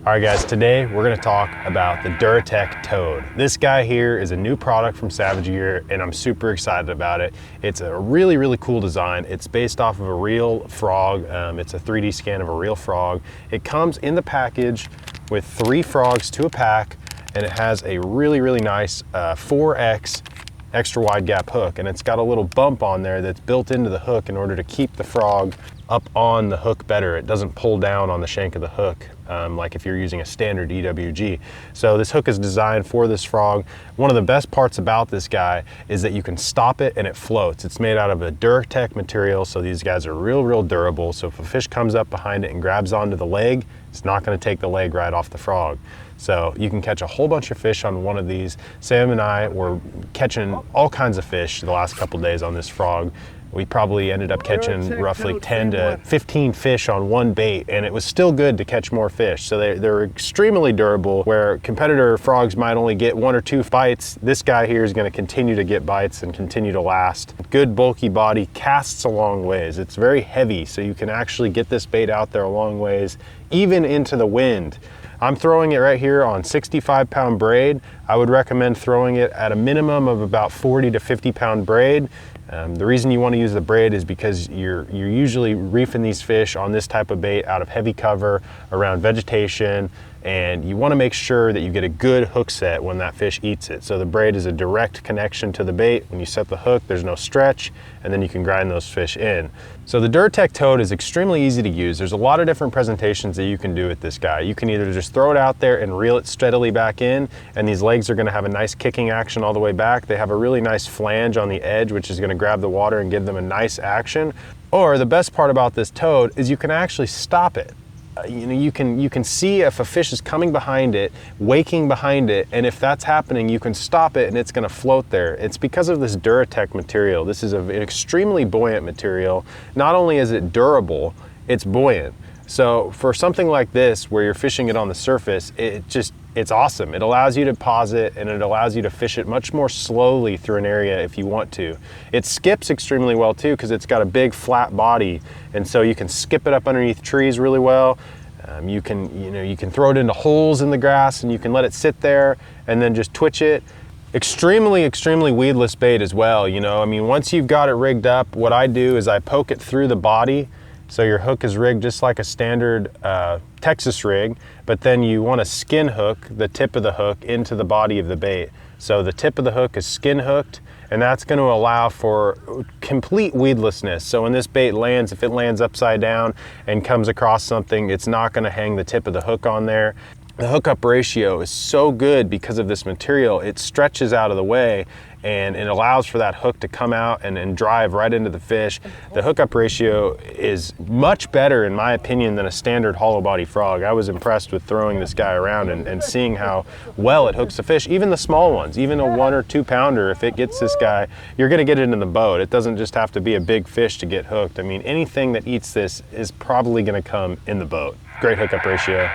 All right guys, today we're gonna talk about the Duratech Toad. This guy here is a new product from Savage Gear and I'm super excited about it. It's a really, really cool design. It's based off of a real frog. It's a 3D scan of a real frog. It comes in the package with 3 frogs to a pack, and it has a really, really nice 4X extra wide gap hook, and it's got a little bump on there that's built into the hook in order to keep the frog up on the hook better. It doesn't pull down on the shank of the hook like if you're using a standard EWG. So this hook is designed for this frog. One of the best parts about this guy is that you can stop it and it floats. It's made out of a Duratech material, so these guys are real durable. So if a fish comes up behind it and grabs onto the leg, it's not going to take the leg right off the frog. So you can catch a whole bunch of fish on one of these. Sam and I were catching all kinds of fish the last couple days on this frog. We probably ended up catching roughly 10 to 15 fish on one bait, and it was still good to catch more fish. So they're extremely durable. Where competitor frogs might only get 1 or 2 bites, this guy here is going to continue to get bites and continue to last. Good bulky body, casts a long ways. It's very heavy, so you can actually get this bait out there a long ways, even into the wind. I'm throwing it right here on 65-pound braid. I would recommend throwing it at a minimum of about 40 to 50-pound braid. The reason you want to use the braid is because you're usually reefing these fish on this type of bait out of heavy cover around vegetation, and you want to make sure that you get a good hook set when that fish eats it. So the braid is a direct connection to the bait. When you set the hook, there's no stretch, and then you can grind those fish in. So the Duratech Toad is extremely easy to use. There's a lot of different presentations that you can do with this guy. You can either just throw it out there and reel it steadily back in, and these legs are going to have a nice kicking action all the way back. They have a really nice flange on the edge, which is going to grab the water and give them a nice action. Or the best part about this toad is you can actually stop it. You can see if a fish is coming behind it, waking behind it, and if that's happening, you can stop it and it's going to float there. It's because of this Duratech material. This is an extremely buoyant material. Not only is it durable, it's buoyant. So for something like this, where you're fishing it on the surface, it's awesome. It allows you to pause it, and it allows you to fish it much more slowly through an area if you want to. It skips extremely well too, because it's got a big flat body, and so you can skip it up underneath trees really well. You can throw it into holes in the grass, and you can let it sit there and then just twitch it. Extremely weedless bait as well. I mean, once you've got it rigged up, what I do is I poke it through the body. So your hook is rigged just like a standard Texas rig, but then you want to skin hook the tip of the hook into the body of the bait. So the tip of the hook is skin hooked, and that's going to allow for complete weedlessness. So when this bait lands, if it lands upside down and comes across something, it's not going to hang the tip of the hook on there. The hookup ratio is so good because of this material. It stretches out of the way, and it allows for that hook to come out and drive right into the fish. The hookup ratio is much better, in my opinion, than a standard hollow body frog. I was impressed with throwing this guy around and seeing how well it hooks the fish. Even the small ones, even a 1 or 2 pounder, if it gets this guy, you're gonna get it in the boat. It doesn't just have to be a big fish to get hooked. I mean, anything that eats this is probably gonna come in the boat. Great hookup ratio.